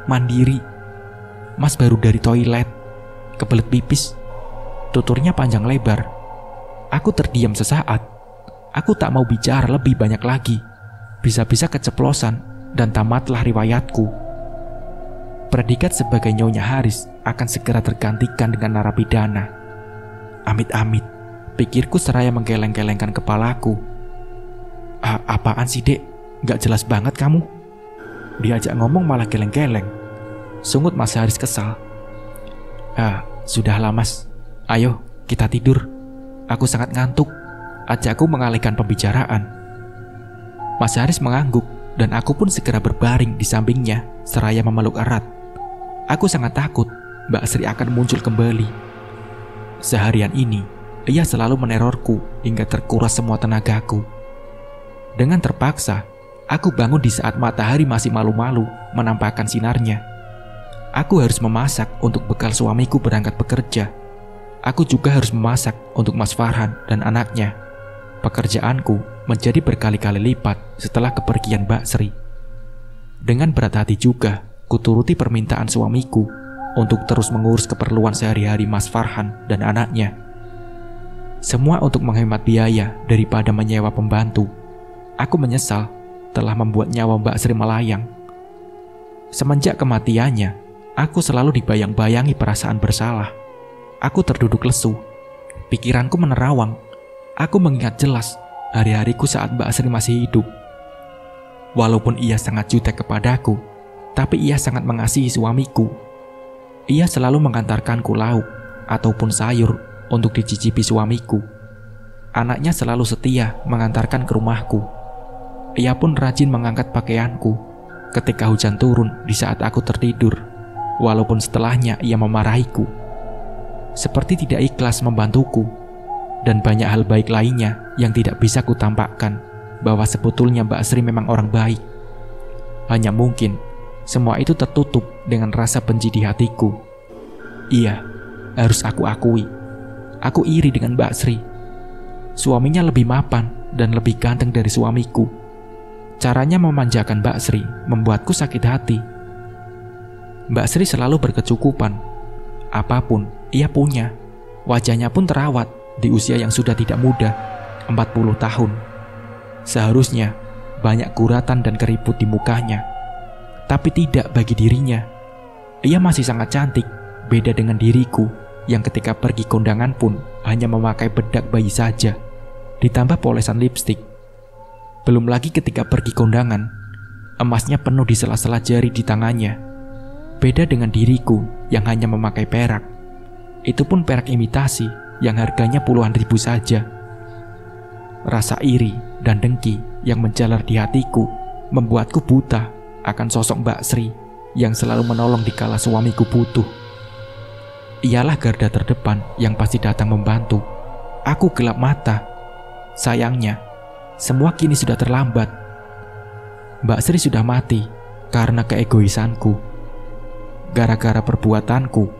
mandiri. Mas baru dari toilet, kebelet pipis. Tuturnya panjang lebar. Aku terdiam sesaat. Aku tak mau bicara lebih banyak lagi. Bisa-bisa keceplosan dan tamatlah riwayatku. Predikat sebagai Nyonya Haris akan segera tergantikan dengan narapidana. Amit-amit, Pikirku seraya menggeleng-gelengkan kepalaku. Apaan sih dek? Gak jelas banget kamu. Diajak ngomong malah geleng-geleng. Sungut Mas Haris kesal. Sudahlah mas. Ayo kita tidur. Aku sangat ngantuk. Ajakku mengalihkan pembicaraan. Mas Haris mengangguk dan aku pun segera berbaring di sampingnya seraya memeluk erat. Aku sangat takut Mbak Sri akan muncul kembali. Seharian ini, ia selalu menerorku hingga terkuras semua tenagaku. Dengan terpaksa, aku bangun di saat matahari masih malu-malu menampakkan sinarnya. Aku harus memasak untuk bekal suamiku berangkat bekerja. Aku juga harus memasak untuk Mas Farhan dan anaknya. Pekerjaanku menjadi berkali-kali lipat setelah kepergian Mbak Sri. Dengan berat hati juga, kuturuti permintaan suamiku untuk terus mengurus keperluan sehari-hari Mas Farhan dan anaknya. Semua untuk menghemat biaya daripada menyewa pembantu. Aku menyesal telah membuat nyawa Mbak Sri melayang. Semenjak kematiannya, aku selalu dibayang-bayangi perasaan bersalah. Aku terduduk lesu. Pikiranku menerawang. Aku mengingat jelas hari-hariku saat Mbak Sri masih hidup. Walaupun ia sangat jutek kepadaku, tapi ia sangat mengasihi suamiku. Ia selalu mengantarkanku lauk ataupun sayur untuk dicicipi suamiku. Anaknya selalu setia mengantarkan ke rumahku. Ia pun rajin mengangkat pakaianku ketika hujan turun di saat aku tertidur, walaupun setelahnya ia memarahiku. Seperti tidak ikhlas membantuku, dan banyak hal baik lainnya yang tidak bisa kutampakkan bahwa sebetulnya Mbak Sri memang orang baik. Hanya mungkin semua itu tertutup dengan rasa benci di hatiku. Iya, harus aku akui, aku iri dengan Mbak Sri. Suaminya lebih mapan dan lebih ganteng dari suamiku. Caranya memanjakan Mbak Sri membuatku sakit hati. Mbak Sri selalu berkecukupan. Apapun ia punya. Wajahnya pun terawat di usia yang sudah tidak muda, 40 tahun. Seharusnya banyak guratan dan keriput di mukanya, tapi tidak bagi dirinya. Ia masih sangat cantik, beda dengan diriku yang ketika pergi kondangan pun hanya memakai bedak bayi saja, ditambah polesan lipstik. Belum lagi ketika pergi kondangan, emasnya penuh di sela-sela jari di tangannya. Beda dengan diriku yang hanya memakai perak. Itu pun perak imitasi yang harganya puluhan ribu saja. Rasa iri dan dengki yang menjalar di hatiku membuatku buta akan sosok Mbak Sri yang selalu menolong dikala suamiku butuh. Ialah garda terdepan yang pasti datang membantu. Aku gelap mata. Sayangnya, semua kini sudah terlambat. Mbak Sri sudah mati karena keegoisanku. Gara-gara perbuatanku,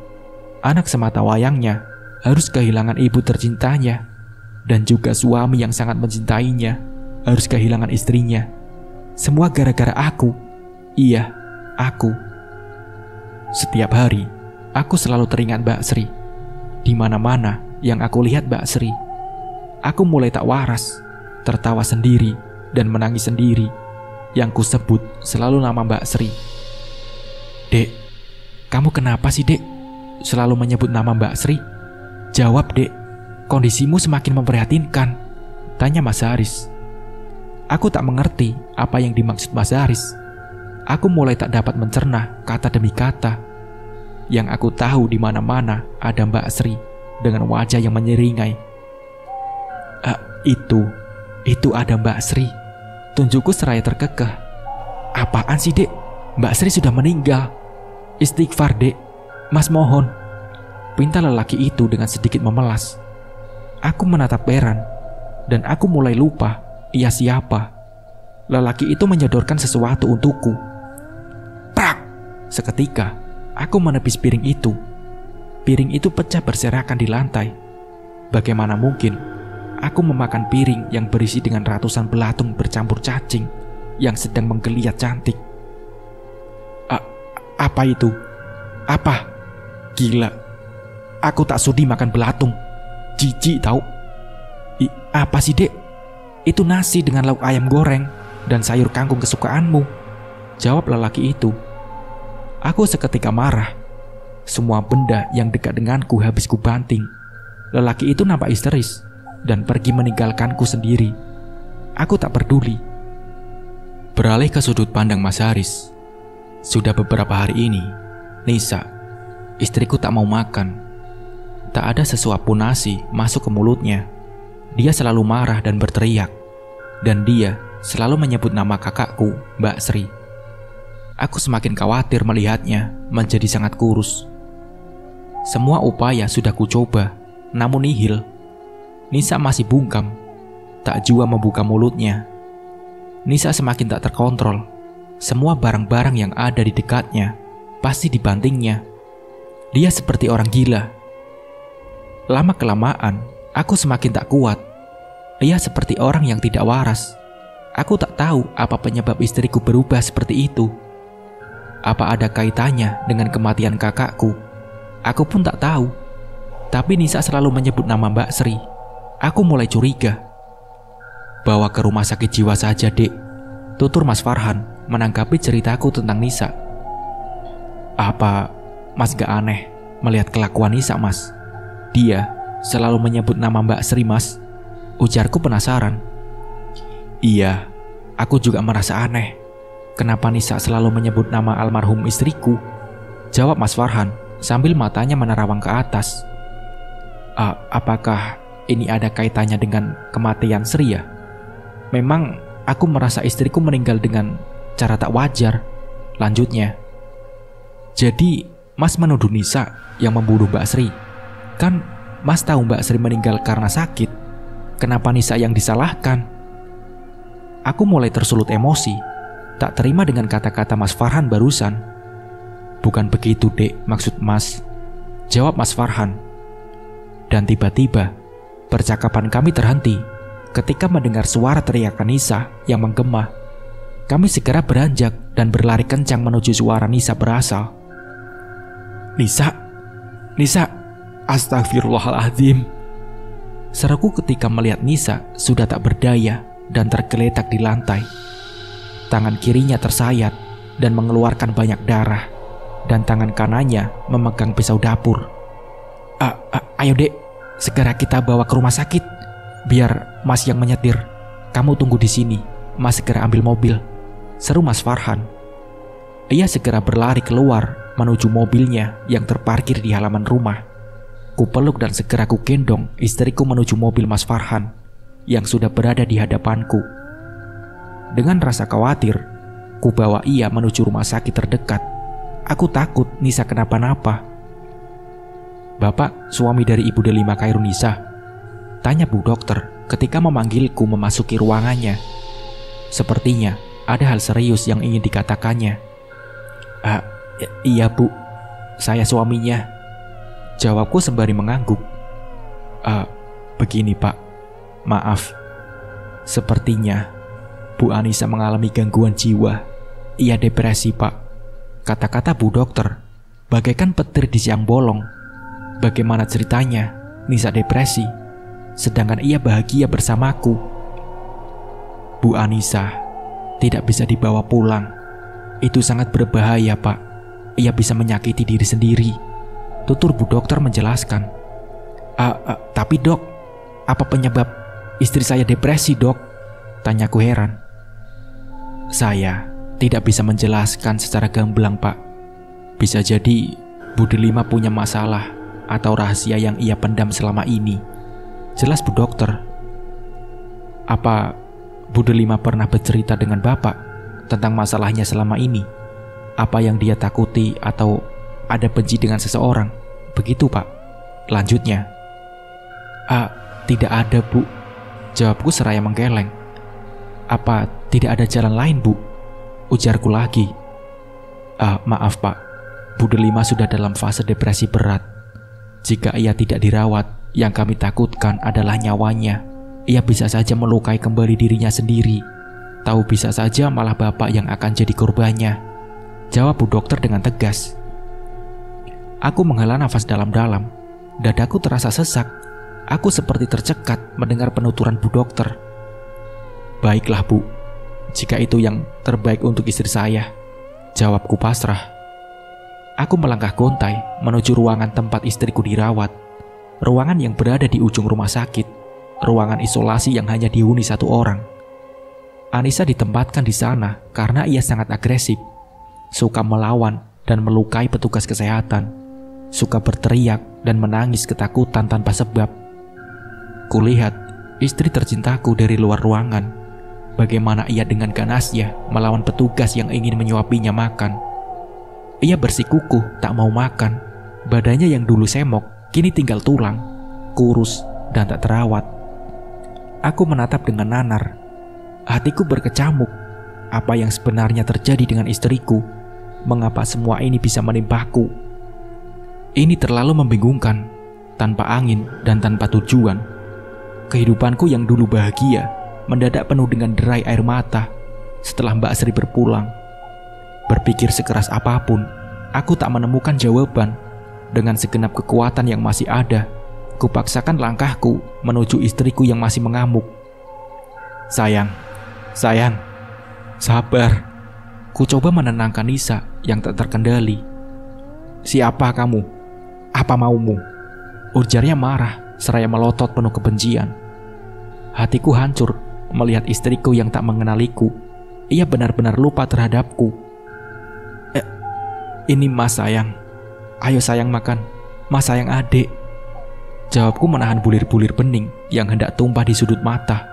anak semata wayangnya harus kehilangan ibu tercintanya, dan juga suami yang sangat mencintainya harus kehilangan istrinya. Semua gara-gara aku. Iya, aku. Setiap hari, aku selalu teringat Mbak Sri. Di mana-mana yang aku lihat Mbak Sri, aku mulai tak waras, tertawa sendiri dan menangis sendiri. Yang kusebut selalu nama Mbak Sri. Dek, kamu kenapa sih dek? Selalu menyebut nama Mbak Sri. Jawab dek, kondisimu semakin memprihatinkan, tanya Mas Haris. Aku tak mengerti apa yang dimaksud Mas Haris. Aku mulai tak dapat mencerna kata demi kata. Yang aku tahu di mana-mana ada Mbak Sri dengan wajah yang menyeringai. Itu ada Mbak Sri. Tunjukku seraya terkekeh. Apaan sih dek? Mbak Sri sudah meninggal. Istighfar dek, mas mohon, pinta lelaki itu dengan sedikit memelas. Aku menatap heran, dan aku mulai lupa ia siapa. Lelaki itu menyodorkan sesuatu untukku. Prak! Seketika, aku menepis piring itu. Piring itu pecah berserakan di lantai. Bagaimana mungkin aku memakan piring yang berisi dengan ratusan belatung bercampur cacing yang sedang menggeliat cantik? Apa itu? Apa? Gila. Aku tak sudi makan belatung. Jijik tau. Apa sih dek? Itu nasi dengan lauk ayam goreng dan sayur kangkung kesukaanmu, jawab lelaki itu. Aku seketika marah. Semua benda yang dekat denganku habis kubanting. Lelaki itu nampak histeris. dan pergi meninggalkanku sendiri. Aku tak peduli. Beralih ke sudut pandang Mas Haris. Sudah beberapa hari ini, Nisa, istriku tak mau makan. Tak ada sesuap pun nasi masuk ke mulutnya. Dia selalu marah dan berteriak. Dan dia selalu menyebut nama kakakku, Mbak Sri. Aku semakin khawatir melihatnya menjadi sangat kurus. Semua upaya sudah kucoba, namun nihil. Nisa masih bungkam, tak jua membuka mulutnya. Nisa semakin tak terkontrol. Semua barang-barang yang ada di dekatnya pasti dibantingnya. Dia seperti orang gila. Lama-kelamaan, aku semakin tak kuat. Ia seperti orang yang tidak waras. Aku tak tahu apa penyebab istriku berubah seperti itu. Apa ada kaitannya dengan kematian kakakku? Aku pun tak tahu. Tapi Nisa selalu menyebut nama Mbak Sri. Aku mulai curiga. Bawa ke rumah sakit jiwa saja, Dek, tutur Mas Farhan menanggapi ceritaku tentang Nisa. Apa Mas gak aneh melihat kelakuan Nisa, Mas? Dia selalu menyebut nama Mbak Sri, Mas, ujarku penasaran. Iya, aku juga merasa aneh. Kenapa Nisa selalu menyebut nama almarhum istriku? Jawab Mas Farhan sambil matanya menerawang ke atas. Apakah ini ada kaitannya dengan kematian Sri ya? Memang aku merasa istriku meninggal dengan cara tak wajar. Lanjutnya. Jadi Mas menuduh Nisa yang membunuh Mbak Sri. Kan Mas tahu Mbak Sri meninggal karena sakit. Kenapa Nisa yang disalahkan? Aku mulai tersulut emosi. Tak terima dengan kata-kata Mas Farhan barusan. Bukan begitu, Dek, maksud Mas, jawab Mas Farhan. Dan tiba-tiba percakapan kami terhenti ketika mendengar suara teriakan Nisa yang menggema. Kami segera beranjak dan berlari kencang menuju suara Nisa berasal. Nisa, astagfirullahaladzim, seruku ketika melihat Nisa sudah tak berdaya dan tergeletak di lantai. Tangan kirinya tersayat dan mengeluarkan banyak darah, dan tangan kanannya memegang pisau dapur. Ayo, Dek, segera kita bawa ke rumah sakit. Biar Mas yang menyetir. Kamu tunggu di sini. Mas segera ambil mobil, seru Mas Farhan. Ia segera berlari keluar menuju mobilnya yang terparkir di halaman rumah. Kupeluk dan segera kugendong istriku menuju mobil Mas Farhan yang sudah berada di hadapanku. Dengan rasa khawatir, ku bawa ia menuju rumah sakit terdekat. Aku takut Nisa kenapa-napa. Bapak suami dari Ibu Delima Khairunisa? Tanya Bu Dokter ketika memanggilku memasuki ruangannya. Sepertinya ada hal serius yang ingin dikatakannya. Iya, Bu, saya suaminya, jawabku sembari mengangguk. Begini, Pak, maaf. Sepertinya Bu Anissa mengalami gangguan jiwa. Ia depresi, Pak, kata-kata Bu Dokter bagaikan petir di siang bolong. Bagaimana ceritanya Nisa depresi sedangkan ia bahagia bersamaku? Bu Anissa tidak bisa dibawa pulang. Itu sangat berbahaya, Pak. Ia bisa menyakiti diri sendiri, tutur Bu Dokter menjelaskan. Tapi Dok, apa penyebab istri saya depresi, Dok? Tanyaku heran. Saya tidak bisa menjelaskan secara gamblang, Pak. Bisa jadi Bu Delima punya masalah atau rahasia yang ia pendam selama ini, jelas Bu Dokter. Apa Bu Delima pernah bercerita dengan Bapak tentang masalahnya selama ini? Apa yang dia takuti atau ada benci dengan seseorang? Begitu, Pak, lanjutnya. Tidak ada, Bu, jawabku seraya menggeleng. Apa tidak ada jalan lain, Bu? Ujarku lagi. Maaf, Pak, Bu Delima sudah dalam fase depresi berat. Jika ia tidak dirawat, yang kami takutkan adalah nyawanya. Ia bisa saja melukai kembali dirinya sendiri. Tahu bisa saja malah Bapak yang akan jadi korbannya, jawab Bu Dokter dengan tegas. Aku menghela nafas dalam-dalam. Dadaku terasa sesak. Aku seperti tercekat mendengar penuturan Bu Dokter. Baiklah, Bu, jika itu yang terbaik untuk istri saya, jawabku pasrah. Aku melangkah gontai menuju ruangan tempat istriku dirawat. Ruangan yang berada di ujung rumah sakit. ruangan isolasi yang hanya dihuni satu orang. Anissa ditempatkan di sana karena ia sangat agresif, suka melawan dan melukai petugas kesehatan, suka berteriak dan menangis ketakutan tanpa sebab. Kulihat istri tercintaku dari luar ruangan, bagaimana ia dengan ganasnya melawan petugas yang ingin menyuapinya makan. Ia bersikukuh tak mau makan. Badannya yang dulu semok kini tinggal tulang, kurus dan tak terawat. Aku menatap dengan nanar. Hatiku berkecamuk. Apa yang sebenarnya terjadi dengan istriku? Mengapa semua ini bisa menimpaku? Ini terlalu membingungkan, tanpa angin dan tanpa tujuan. Kehidupanku yang dulu bahagia mendadak penuh dengan derai air mata setelah Mbak Sri berpulang. Berpikir sekeras apapun, aku tak menemukan jawaban. Dengan segenap kekuatan yang masih ada, kupaksakan langkahku menuju istriku yang masih mengamuk. Sayang, sabar. Ku coba menenangkan Nisa yang tak terkendali. Siapa kamu? Apa maumu? Ujarnya marah seraya melotot penuh kebencian. Hatiku hancur melihat istriku yang tak mengenaliku. Ia benar-benar lupa terhadapku. Ini Mas sayang. Ayo sayang makan. Mas sayang adik. Jawabku menahan bulir-bulir bening yang hendak tumpah di sudut mata.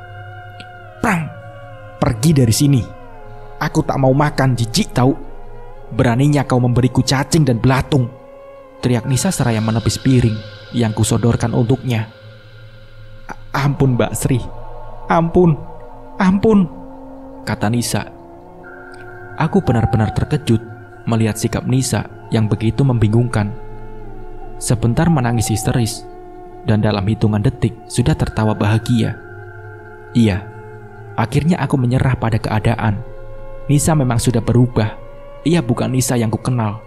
Prang! Pergi dari sini. Aku tak mau makan, jijik tahu. Beraninya kau memberiku cacing dan belatung. Teriak Nisa seraya menepis piring yang kusodorkan untuknya. Ampun Mbak Sri. Ampun. Kata Nisa. Aku benar-benar terkejut melihat sikap Nisa yang begitu membingungkan. Sebentar menangis histeris, dan dalam hitungan detik sudah tertawa bahagia. Iya, akhirnya aku menyerah pada keadaan. Nisa memang sudah berubah. Ia bukan Nisa yang kukenal.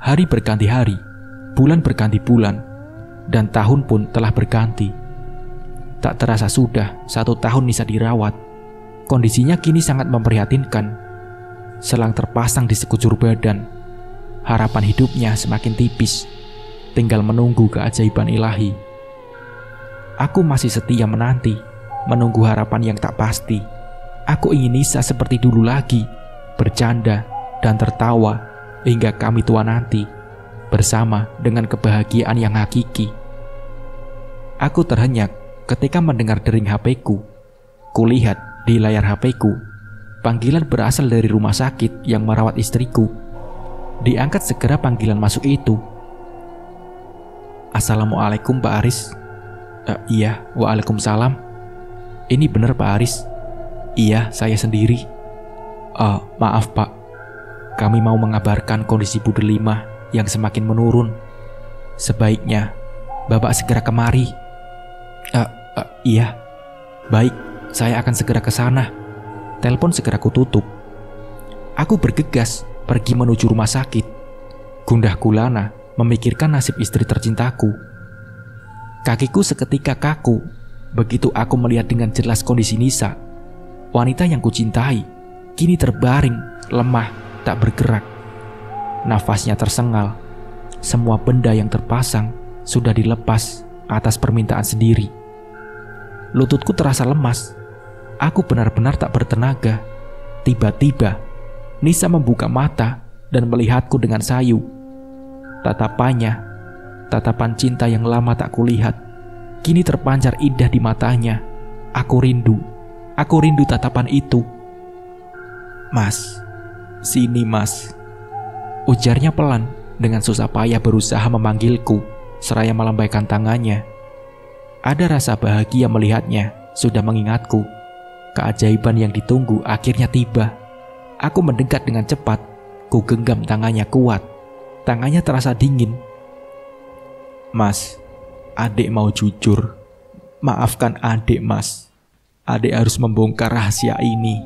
Hari berganti hari, bulan berganti bulan, dan tahun pun telah berganti. Tak terasa sudah 1 tahun Nisa dirawat. Kondisinya kini sangat memprihatinkan. Selang terpasang di sekujur badan. Harapan hidupnya semakin tipis. Tinggal menunggu keajaiban ilahi. Aku masih setia menanti, menunggu harapan yang tak pasti. Aku ingin Nisa seperti dulu lagi, bercanda dan tertawa hingga kami tua nanti, bersama dengan kebahagiaan yang hakiki. Aku terhenyak ketika mendengar dering HP-ku. Kulihat di layar HP-ku, panggilan berasal dari rumah sakit yang merawat istriku. Diangkat segera panggilan masuk itu. Assalamualaikum Pak Aris. Iya, waalaikumsalam. Ini benar Pak Aris? Iya, saya sendiri. Maaf Pak, kami mau mengabarkan kondisi Bu Delima yang semakin menurun. Sebaiknya Bapak segera kemari. Iya, baik, saya akan segera ke sana. Telepon segera kututup. Aku bergegas pergi menuju rumah sakit. Gundah gulana memikirkan nasib istri tercintaku. Kakiku seketika kaku begitu aku melihat dengan jelas kondisi Nisa. Wanita yang kucintai kini terbaring, lemah, tak bergerak. Nafasnya tersengal. Semua benda yang terpasang sudah dilepas atas permintaan sendiri. Lututku terasa lemas. Aku benar-benar tak bertenaga. Tiba-tiba, Nisa membuka mata dan melihatku dengan sayu. Tatapannya, tatapan cinta yang lama tak kulihat, kini terpancar indah di matanya. Aku rindu tatapan itu. Mas, sini mas. Ujarnya pelan dengan susah payah berusaha memanggilku, seraya melambaikan tangannya. Ada rasa bahagia melihatnya, sudah mengingatku. Keajaiban yang ditunggu akhirnya tiba. Aku mendekat dengan cepat. Ku genggam tangannya kuat. Tangannya terasa dingin. Mas, adik mau jujur. Maafkan adik mas. Adik harus membongkar rahasia ini.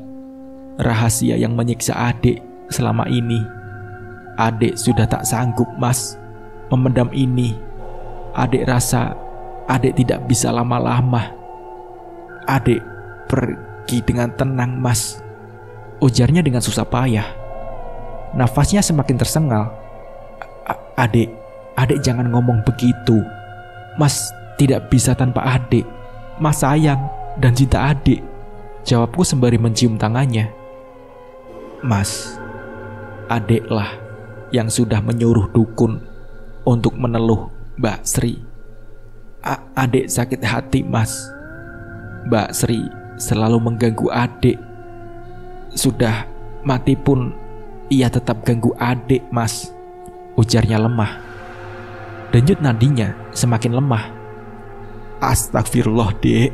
Rahasia yang menyiksa adik selama ini. Adik sudah tak sanggup mas memendam ini. Adik rasa adik tidak bisa lama-lama. Adik pergi dengan tenang mas, ujarnya dengan susah payah. Nafasnya semakin tersengal. Adik jangan ngomong begitu. Mas tidak bisa tanpa adik. Mas sayang dan cinta adik, jawabku sembari mencium tangannya. Mas, adiklah yang sudah menyuruh dukun untuk meneluh Mbak Sri. Adik sakit hati, Mas. Mbak Sri selalu mengganggu adik. Sudah mati pun ia tetap ganggu adik, Mas, ujarnya lemah. Denyut nadinya semakin lemah. Astagfirullah, Dek,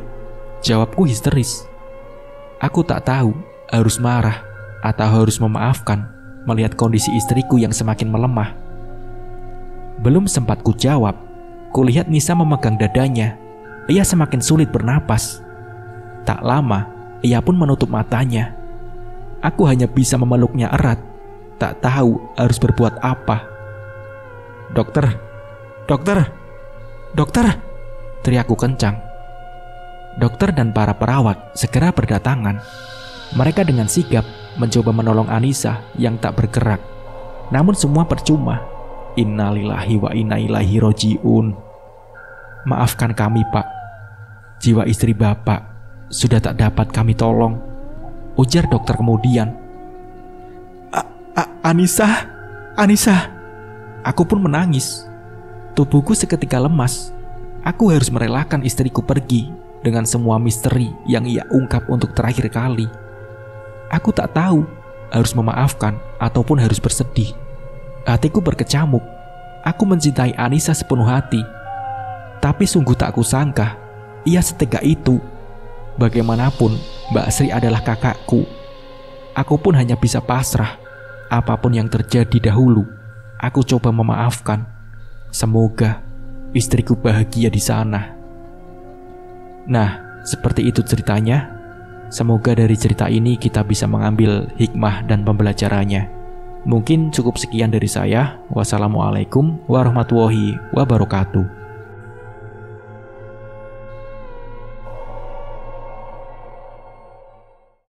jawabku histeris. Aku tak tahu harus marah atau harus memaafkan melihat kondisi istriku yang semakin melemah. Belum sempat ku jawab, kulihat Nisa memegang dadanya. Ia semakin sulit bernapas. Tak lama, ia pun menutup matanya. Aku hanya bisa memeluknya erat, tak tahu harus berbuat apa. Dokter, dokter, dokter, teriakku kencang. Dokter dan para perawat segera berdatangan. Mereka dengan sigap mencoba menolong Anissa yang tak bergerak. Namun semua percuma. Innalillahi wa inna ilaihi roji'un. Maafkan kami, Pak. Jiwa istri Bapak sudah tak dapat kami tolong, ujar dokter kemudian. Anissa, Anissa. Aku pun menangis. Tubuhku seketika lemas. Aku harus merelakan istriku pergi dengan semua misteri yang ia ungkap untuk terakhir kali. Aku tak tahu harus memaafkan ataupun harus bersedih. Hatiku berkecamuk. Aku mencintai Anissa sepenuh hati. Tapi sungguh tak kusangka ia setega itu. Bagaimanapun Mbak Sri adalah kakakku. Aku pun hanya bisa pasrah. Apapun yang terjadi dahulu, aku coba memaafkan. Semoga istriku bahagia di sana. Nah, seperti itu ceritanya. Semoga dari cerita ini kita bisa mengambil hikmah dan pembelajarannya. Mungkin cukup sekian dari saya. Wassalamualaikum warahmatullahi wabarakatuh.